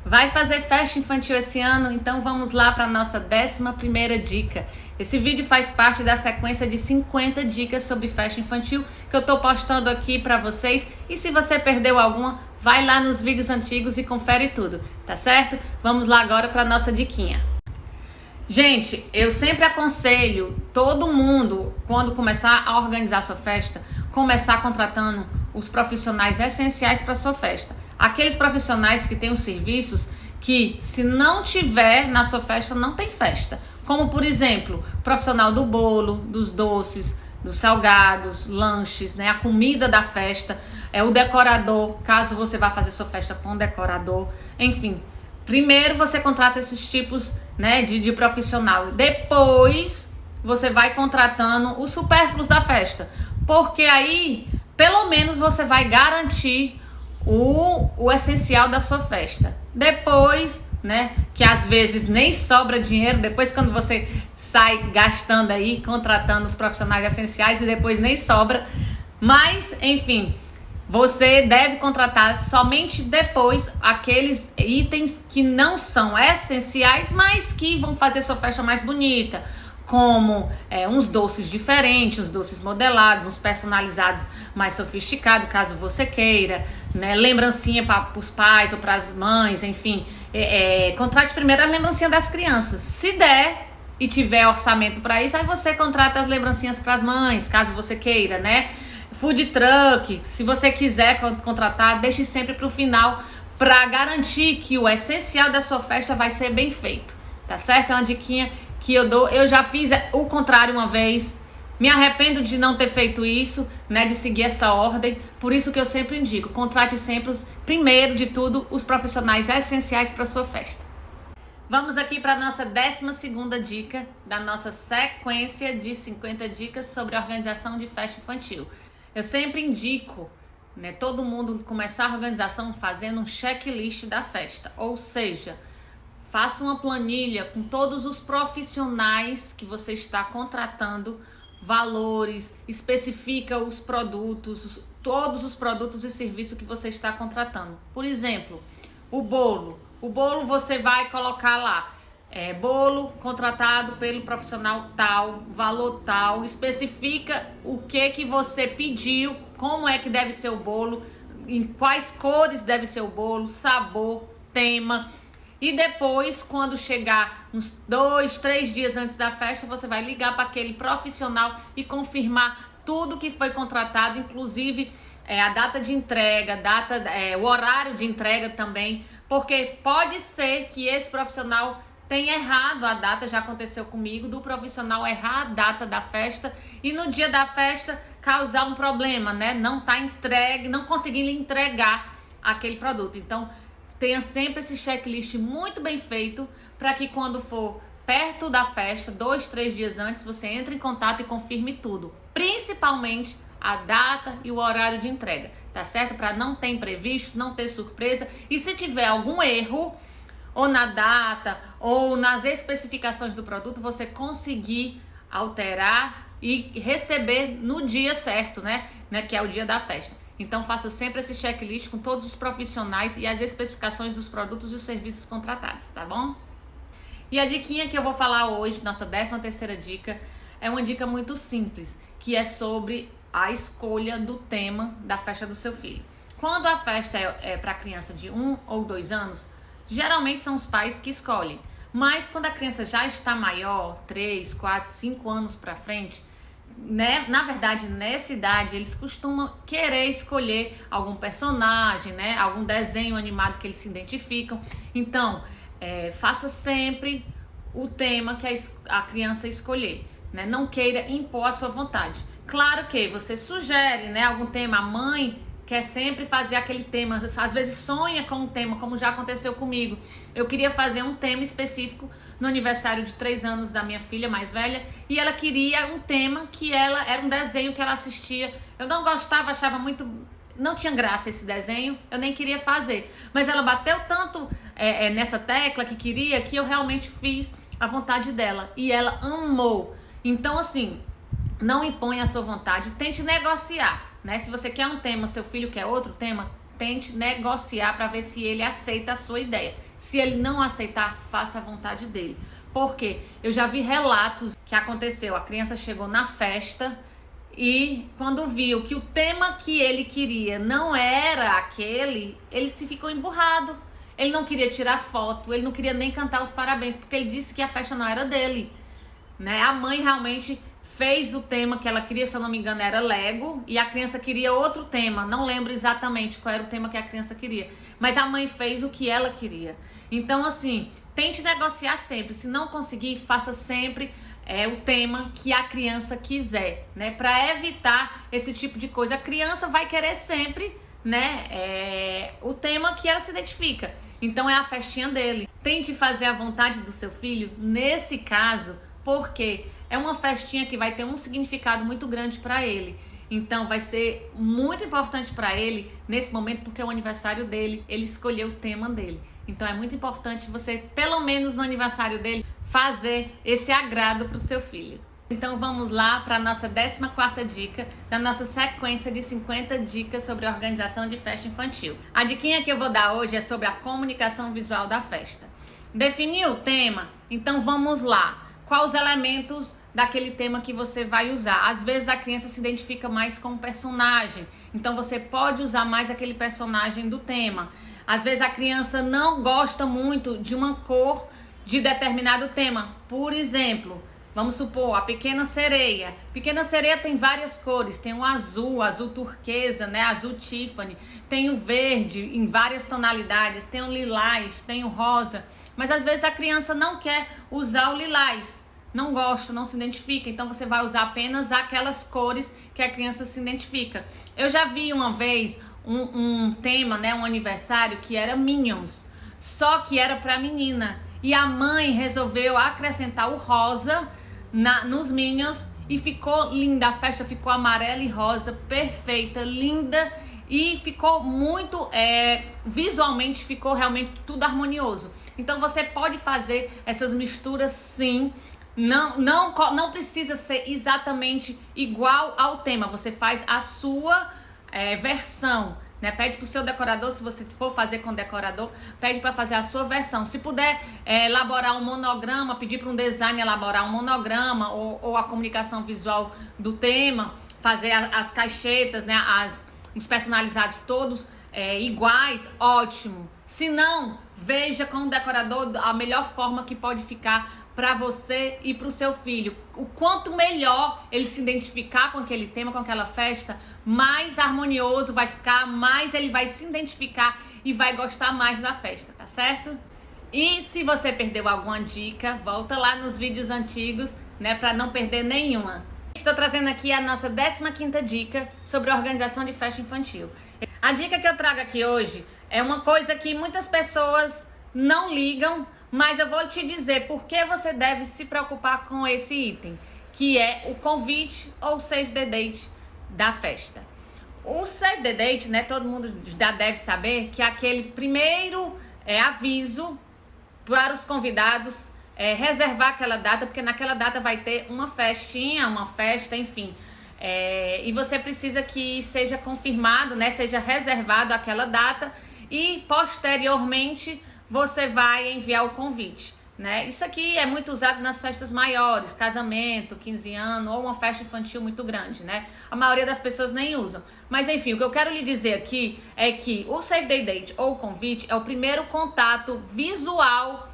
Vai fazer festa infantil esse ano? Então vamos lá para a nossa 11ª dica. Esse vídeo faz parte da sequência de 50 dicas sobre festa infantil que eu tô postando aqui para vocês. E se você perdeu alguma, vai lá nos vídeos antigos e confere tudo, tá certo? Vamos lá agora para a nossa diquinha. Gente, eu sempre aconselho todo mundo, quando começar a organizar sua festa, começar contratando os profissionais essenciais para sua festa. Aqueles profissionais que têm os serviços que, se não tiver na sua festa, não tem festa. Como, por exemplo, profissional do bolo, dos doces, dos salgados, lanches, né? A comida da festa, o decorador, caso você vá fazer sua festa com decorador, enfim. Primeiro você contrata esses tipos, né, de profissional. Depois você vai contratando os supérfluos da festa. Porque aí, pelo menos, você vai garantir o essencial da sua festa. Depois, né, que às vezes nem sobra dinheiro, depois quando você sai gastando aí, contratando os profissionais essenciais e depois nem sobra. Mas, enfim, você deve contratar somente depois aqueles itens que não são essenciais, mas que vão fazer sua festa mais bonita, como uns doces diferentes, uns doces modelados, uns personalizados mais sofisticados, caso você queira, né? Lembrancinha para os pais ou para as mães, enfim. Contrate primeiro a lembrancinha das crianças. Se der e tiver orçamento para isso, aí você contrata as lembrancinhas para as mães, caso você queira, né? Food truck, se você quiser contratar, deixe sempre para o final, para garantir que o essencial da sua festa vai ser bem feito, tá certo? É uma diquinha que eu dou. Eu já fiz o contrário uma vez, me arrependo de não ter feito isso, né, de seguir essa ordem. Por isso que eu sempre indico, contrate sempre, primeiro de tudo, os profissionais essenciais para sua festa. Vamos aqui para a nossa 12ª dica da nossa sequência de 50 dicas sobre a organização de festa infantil. Eu sempre indico, né, todo mundo começar a organização fazendo um checklist da festa, ou seja, faça uma planilha com todos os profissionais que você está contratando, valores, especifica os produtos, todos os produtos e serviços que você está contratando. Por exemplo, o bolo. O bolo você vai colocar lá, bolo contratado pelo profissional tal, valor tal, especifica o que você pediu, como é que deve ser o bolo, em quais cores deve ser o bolo, sabor, tema. E depois, quando chegar uns 2, 3 dias antes da festa, você vai ligar para aquele profissional e confirmar tudo que foi contratado, inclusive a data de entrega, o horário de entrega também, porque pode ser que esse profissional tenha errado a data, já aconteceu comigo, do profissional errar a data da festa e no dia da festa causar um problema, né? Não tá entregue, não conseguir entregar aquele produto. Então, tenha sempre esse checklist muito bem feito para que quando for perto da festa, 2, 3 dias antes, você entre em contato e confirme tudo, principalmente a data e o horário de entrega, tá certo? Para não ter imprevisto, não ter surpresa. E se tiver algum erro, ou na data, ou nas especificações do produto, você conseguir alterar e receber no dia certo, né? Que é o dia da festa. Então faça sempre esse checklist com todos os profissionais e as especificações dos produtos e os serviços contratados, tá bom? E a diquinha que eu vou falar hoje, nossa 13ª dica, é uma dica muito simples, que é sobre a escolha do tema da festa do seu filho. Quando a festa é para criança de 1 ou 2 anos, geralmente são os pais que escolhem. Mas quando a criança já está maior, 3, 4, 5 anos para frente, né? Na verdade, nessa idade, eles costumam querer escolher algum personagem, né? Algum desenho animado que eles se identificam. Então, faça sempre o tema que a criança escolher, né? Não queira impor a sua vontade. Claro que você sugere, né, algum tema. A mãe quer sempre fazer aquele tema, às vezes sonha com um tema, como já aconteceu comigo. Eu queria fazer um tema específico no aniversário de 3 anos da minha filha mais velha, e ela queria um tema que era um desenho que ela assistia. Eu não gostava, achava muito, não tinha graça esse desenho, eu nem queria fazer. Mas ela bateu tanto nessa tecla que queria, que eu realmente fiz a vontade dela, e ela amou. Então, assim, não imponha a sua vontade, tente negociar, né? Se você quer um tema, seu filho quer outro tema, tente negociar para ver se ele aceita a sua ideia. Se ele não aceitar, faça a vontade dele. Porque eu já vi relatos que aconteceu, a criança chegou na festa e quando viu que o tema que ele queria não era aquele, ele se ficou emburrado. Ele não queria tirar foto, ele não queria nem cantar os parabéns, porque ele disse que a festa não era dele, né? A mãe realmente fez o tema que ela queria, se eu não me engano era Lego, e a criança queria outro tema, não lembro exatamente qual era o tema que a criança queria, mas a mãe fez o que ela queria. Então assim, tente negociar sempre, se não conseguir, faça sempre o tema que a criança quiser, né? Para evitar esse tipo de coisa. A criança vai querer sempre, né? O tema que ela se identifica. Então é a festinha dele. Tente fazer a vontade do seu filho nesse caso, porque é uma festinha que vai ter um significado muito grande para ele. Então vai ser muito importante para ele nesse momento, porque é o aniversário dele, ele escolheu o tema dele. Então é muito importante você, pelo menos no aniversário dele, fazer esse agrado para o seu filho. Então vamos lá para a nossa 14ª dica da nossa sequência de 50 dicas sobre a organização de festa infantil. A diquinha que eu vou dar hoje é sobre a comunicação visual da festa. Definiu o tema? Então vamos lá. Quais os elementos daquele tema que você vai usar? Às vezes a criança se identifica mais com o personagem, então você pode usar mais aquele personagem do tema. Às vezes a criança não gosta muito de uma cor de determinado tema. Por exemplo, vamos supor, a Pequena Sereia. Pequena Sereia tem várias cores, tem o azul, azul turquesa, né? Azul Tiffany, tem o verde em várias tonalidades, tem o lilás, tem o rosa. Mas às vezes a criança não quer usar o lilás, não gosta, não se identifica, então você vai usar apenas aquelas cores que a criança se identifica. Eu já vi uma vez um tema, né, um aniversário que era Minions, só que era para menina, e a mãe resolveu acrescentar o rosa nos Minions e ficou linda, a festa ficou amarela e rosa, perfeita, linda, e ficou muito, visualmente ficou realmente tudo harmonioso. Então você pode fazer essas misturas sim, não precisa ser exatamente igual ao tema, você faz a sua versão, né? Pede pro seu decorador, se você for fazer com decorador, pede para fazer a sua versão. Se puder elaborar um monograma, pedir para um designer elaborar um monograma ou a comunicação visual do tema, fazer as caixetas, né? Os personalizados todos iguais, ótimo. Se não, veja com o decorador a melhor forma que pode ficar para você e para o seu filho. O quanto melhor ele se identificar com aquele tema, com aquela festa, mais harmonioso vai ficar, mais ele vai se identificar e vai gostar mais da festa, tá certo? E se você perdeu alguma dica, volta lá nos vídeos antigos, né, para não perder nenhuma. Estou trazendo aqui a nossa 15ª dica sobre a organização de festa infantil. A dica que eu trago aqui hoje é uma coisa que muitas pessoas não ligam, mas eu vou te dizer por que você deve se preocupar com esse item, que é o convite ou save the date da festa. O save the date, né, todo mundo já deve saber que é aquele primeiro aviso para os convidados reservar aquela data, porque naquela data vai ter uma festinha, uma festa, enfim. E você precisa que seja confirmado, né, seja reservado aquela data e posteriormente você vai enviar o convite, né? Isso aqui é muito usado nas festas maiores, casamento, 15 anos ou uma festa infantil muito grande, né? A maioria das pessoas nem usam. Mas enfim, o que eu quero lhe dizer aqui é que o save the date ou o convite é o primeiro contato visual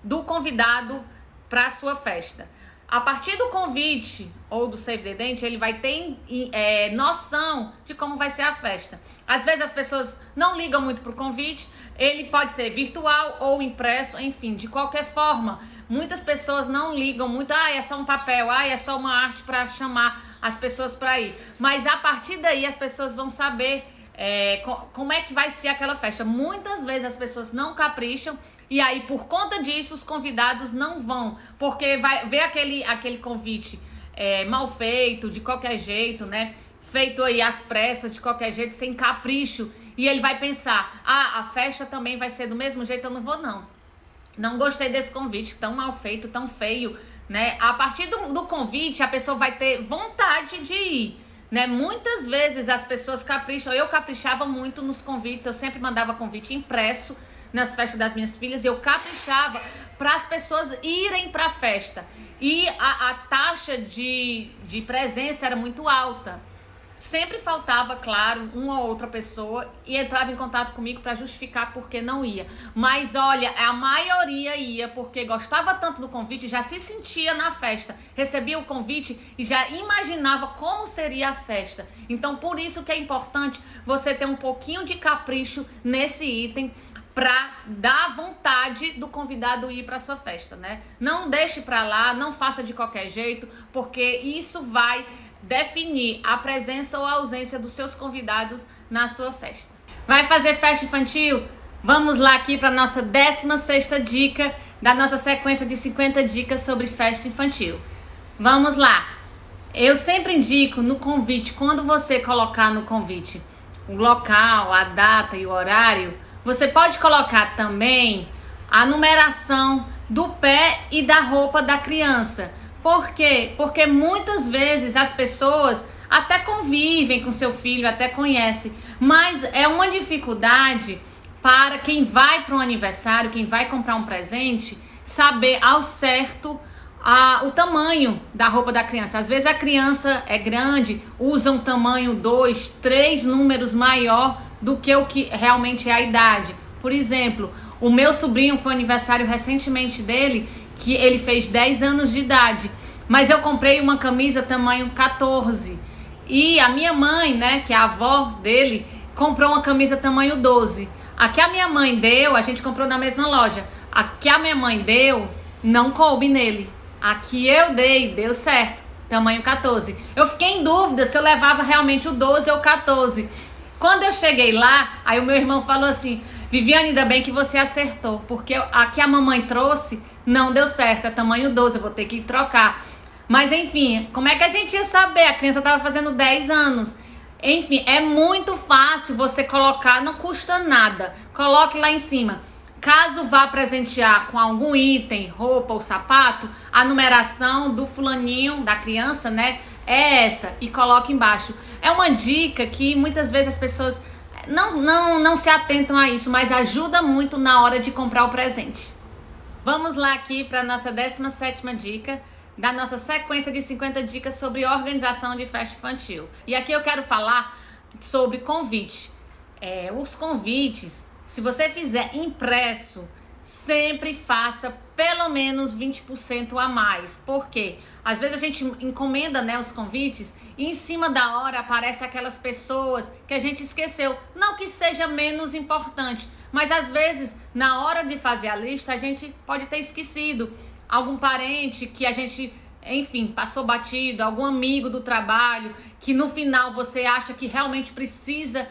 do convidado para a sua festa. A partir do convite ou do save the date, ele vai ter noção de como vai ser a festa. Às vezes as pessoas não ligam muito pro convite, ele pode ser virtual ou impresso, enfim, de qualquer forma. Muitas pessoas não ligam muito, é só um papel, é só uma arte para chamar as pessoas para ir. Mas a partir daí as pessoas vão saber como é que vai ser aquela festa. Muitas vezes as pessoas não capricham e aí por conta disso os convidados não vão, porque vai ver aquele convite mal feito, de qualquer jeito, né? Feito aí às pressas, de qualquer jeito, sem capricho, e ele vai pensar, a festa também vai ser do mesmo jeito, eu não vou não. Não gostei desse convite, tão mal feito, tão feio, né? A partir do convite a pessoa vai ter vontade de ir, né? Muitas vezes as pessoas capricham, eu caprichava muito nos convites, eu sempre mandava convite impresso nas festas das minhas filhas, e eu caprichava para as pessoas irem para a festa. E a taxa de presença era muito alta. Sempre faltava, claro, uma ou outra pessoa e entrava em contato comigo para justificar por que não ia. Mas olha, a maioria ia porque gostava tanto do convite, já se sentia na festa, recebia o convite e já imaginava como seria a festa. Então, por isso que é importante você ter um pouquinho de capricho nesse item para dar vontade do convidado ir para sua festa, né? Não deixe para lá, não faça de qualquer jeito, porque isso vai definir a presença ou a ausência dos seus convidados na sua festa. Vai fazer festa infantil? Vamos lá aqui para nossa 16ª dica da nossa sequência de 50 dicas sobre festa infantil. Vamos lá. Eu sempre indico no convite, quando você colocar no convite o local, a data e o horário, você pode colocar também a numeração do pé e da roupa da criança. Por quê? Porque muitas vezes as pessoas até convivem com seu filho, até conhecem, mas é uma dificuldade para quem vai para um aniversário, quem vai comprar um presente, saber ao certo o tamanho da roupa da criança. Às vezes a criança é grande, usa um tamanho 2, 3 números maior do que o que realmente é a idade. Por exemplo, o meu sobrinho foi aniversário recentemente dele, que ele fez 10 anos de idade, mas eu comprei uma camisa tamanho 14 e a minha mãe, né, que é a avó dele, comprou uma camisa tamanho 12. A que a minha mãe deu, a gente comprou na mesma loja, a que a minha mãe deu não coube nele, a que eu dei deu certo, tamanho 14. Eu fiquei em dúvida se eu levava realmente o 12 ou o 14. Quando eu cheguei lá, aí o meu irmão falou assim: Viviane, ainda bem que você acertou, porque a que a mamãe trouxe não deu certo, é tamanho 12, eu vou ter que trocar. Mas enfim, como é que a gente ia saber? A criança estava fazendo 10 anos. Enfim, é muito fácil você colocar, não custa nada. Coloque lá em cima. Caso vá presentear com algum item, roupa ou sapato, a numeração do fulaninho, da criança, né, é essa. E coloque embaixo. É uma dica que muitas vezes as pessoas não se atentam a isso, mas ajuda muito na hora de comprar o presente. Vamos lá aqui para a nossa 17ª dica da nossa sequência de 50 dicas sobre organização de festa infantil. E aqui eu quero falar sobre convite. Os convites, se você fizer impresso, sempre faça pelo menos 20% a mais. Por quê? Às vezes a gente encomenda, né, os convites e em cima da hora aparece aquelas pessoas que a gente esqueceu. Não que seja menos importante, mas às vezes na hora de fazer a lista a gente pode ter esquecido algum parente que a gente, enfim, passou batido, algum amigo do trabalho que no final você acha que realmente precisa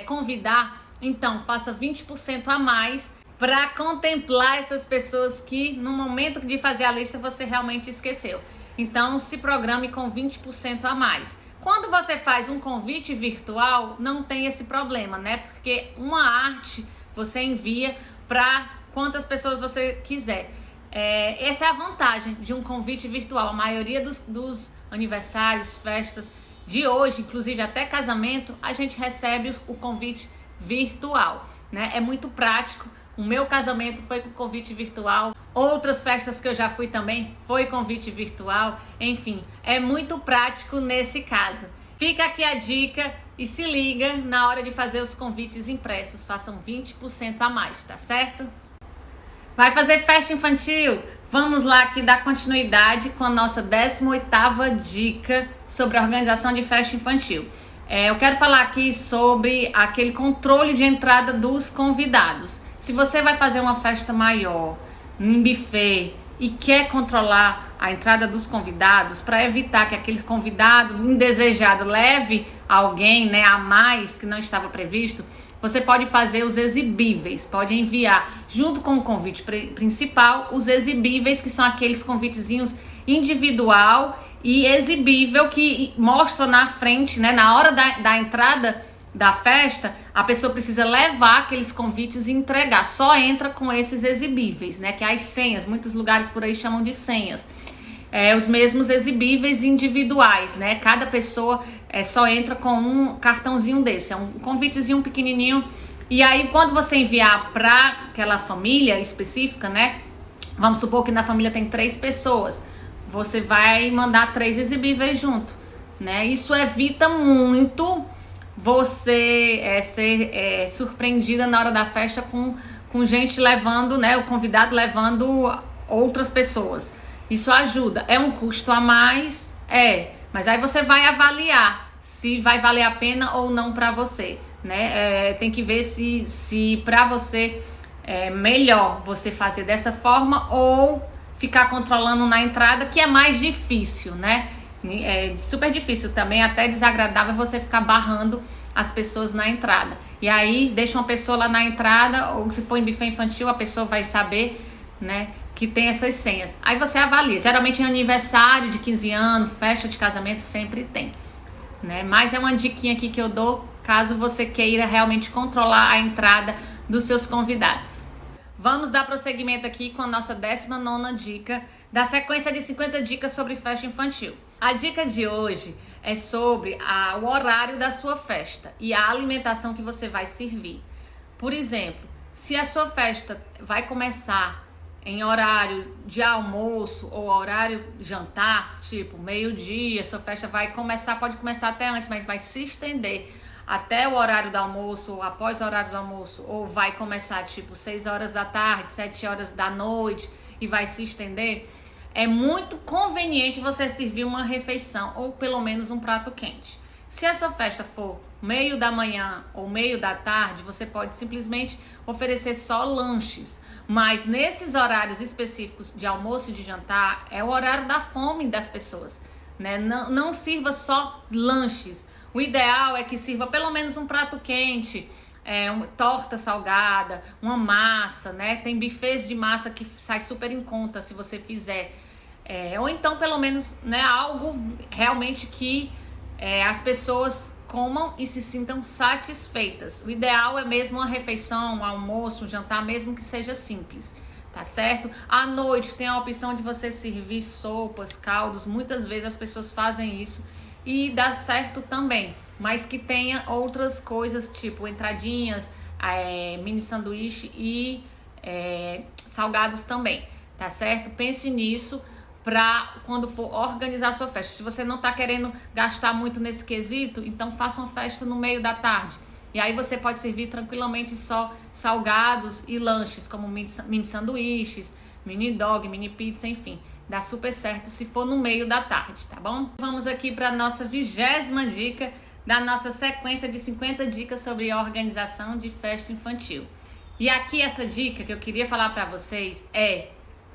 convidar. Então faça 20% a mais para contemplar essas pessoas que no momento de fazer a lista você realmente esqueceu. Então se programe com 20% a mais. Quando você faz um convite virtual, não tem esse problema, né? Porque uma arte você envia para quantas pessoas você quiser. Essa é a vantagem de um convite virtual. A maioria dos aniversários, festas de hoje, inclusive até casamento, a gente recebe o convite virtual, né? É muito prático. O meu casamento foi com convite virtual. Outras festas que eu já fui também foi convite virtual. Enfim, é muito prático nesse caso. Fica aqui a dica e se liga na hora de fazer os convites impressos. Façam 20% a mais, tá certo? Vai fazer festa infantil? Vamos lá aqui dar continuidade com a nossa 18ª dica sobre a organização de festa infantil. Eu quero falar aqui sobre aquele controle de entrada dos convidados. Se você vai fazer uma festa maior, em buffet, e quer controlar a entrada dos convidados para evitar que aquele convidado indesejado leve alguém, né, a mais que não estava previsto, você pode fazer os exibíveis, pode enviar junto com o convite principal os exibíveis, que são aqueles convitezinhos individual e exibível que mostram na frente, né, na hora da entrada da festa, a pessoa precisa levar aqueles convites e entregar. Só entra com esses exibíveis, né, que é as senhas. Muitos lugares por aí chamam de senhas. os mesmos exibíveis individuais, né? Cada pessoa só entra com um cartãozinho desse, é um convitezinho pequenininho. E aí, quando você enviar para aquela família específica, né? Vamos supor que na família tem 3 pessoas, você vai mandar 3 exibíveis junto, né? Isso evita muito você ser surpreendida na hora da festa com gente levando, né? O convidado levando outras pessoas. Isso ajuda. É um custo a mais? Mas aí você vai avaliar se vai valer a pena ou não para você, né? Tem que ver se para você é melhor você fazer dessa forma ou ficar controlando na entrada, que é mais difícil, né? É super difícil também, até desagradável você ficar barrando as pessoas na entrada. E aí deixa uma pessoa lá na entrada, ou se for em buffet infantil, a pessoa vai saber, né, que tem essas senhas. Aí você avalia. Geralmente em aniversário de 15 anos, festa de casamento, sempre tem, né? Mas é uma diquinha aqui que eu dou caso você queira realmente controlar a entrada dos seus convidados. Vamos dar prosseguimento aqui com a nossa 19ª dica da sequência de 50 dicas sobre festa infantil. A dica de hoje é sobre o horário da sua festa e a alimentação que você vai servir. Por exemplo, se a sua festa vai começar em horário de almoço ou horário jantar, tipo meio-dia, sua festa vai começar, pode começar até antes, mas vai se estender até o horário do almoço ou após o horário do almoço, ou vai começar tipo 6 horas da tarde, 7 horas da noite e vai se estender, é muito conveniente você servir uma refeição ou pelo menos um prato quente. Se a sua festa for meio da manhã ou meio da tarde, você pode simplesmente oferecer só lanches. Mas nesses horários específicos de almoço e de jantar, é o horário da fome das pessoas, né? Não sirva só lanches. O ideal é que sirva pelo menos um prato quente, uma torta salgada, uma massa, né? Tem buffets de massa que sai super em conta se você fizer. Ou então pelo menos, né, algo realmente que as pessoas comam e se sintam satisfeitas. O ideal é mesmo uma refeição, um almoço, um jantar, mesmo que seja simples, tá certo? À noite tem a opção de você servir sopas, caldos. Muitas vezes as pessoas fazem isso e dá certo também, mas que tenha outras coisas, tipo entradinhas, mini sanduíche e salgados também, tá certo? Pense nisso para quando for organizar a sua festa. Se você não está querendo gastar muito nesse quesito, então faça uma festa no meio da tarde. E aí você pode servir tranquilamente só salgados e lanches, como mini sanduíches, mini dog, mini pizza, enfim. Dá super certo se for no meio da tarde, tá bom? Vamos aqui para a nossa 20ª dica da nossa sequência de 50 dicas sobre a organização de festa infantil. E aqui essa dica que eu queria falar para vocês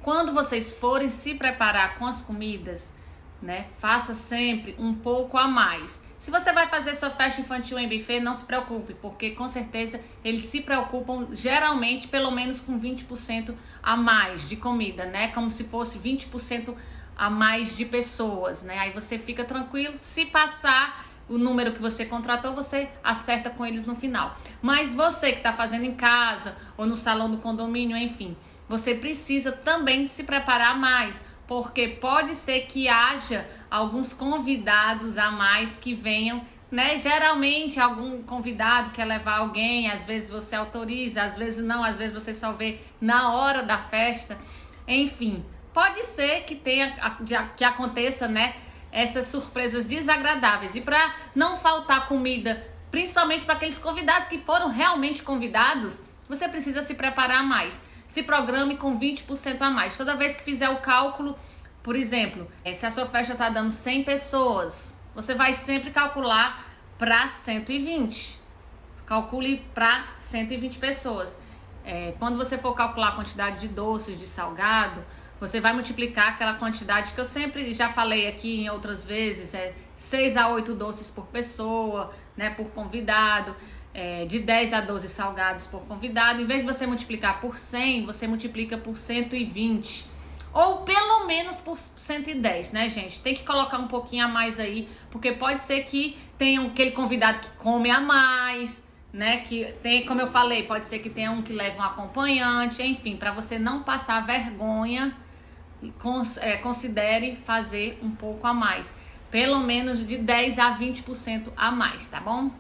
quando vocês forem se preparar com as comidas, né, faça sempre um pouco a mais. Se você vai fazer sua festa infantil em buffet, não se preocupe, porque com certeza eles se preocupam geralmente pelo menos com 20% a mais de comida, né? Como se fosse 20% a mais de pessoas, né? Aí você fica tranquilo. Se passar o número que você contratou, você acerta com eles no final. Mas você que está fazendo em casa ou no salão do condomínio, enfim, você precisa também se preparar mais, porque pode ser que haja alguns convidados a mais que venham, né? Geralmente algum convidado quer levar alguém, às vezes você autoriza, às vezes não, às vezes você só vê na hora da festa. Enfim, pode ser que que aconteça, né, essas surpresas desagradáveis. E para não faltar comida, principalmente para aqueles convidados que foram realmente convidados, você precisa se preparar mais. Se programe com 20% a mais. Toda vez que fizer o cálculo, por exemplo, se a sua festa está dando 100 pessoas, você vai sempre calcular para 120. Calcule para 120 pessoas. Quando você for calcular a quantidade de doces, de salgado, você vai multiplicar aquela quantidade que eu sempre já falei aqui em outras vezes, 6 a 8 doces por pessoa, né, por convidado. De 10 a 12 salgados por convidado. Em vez de você multiplicar por 100, você multiplica por 120. Ou pelo menos por 110, né, gente? Tem que colocar um pouquinho a mais aí, porque pode ser que tenha aquele convidado que come a mais, né? Que tem, como eu falei, pode ser que tenha um que leve um acompanhante, enfim, para você não passar vergonha considere fazer um pouco a mais, pelo menos de 10 a 20% a mais, tá bom?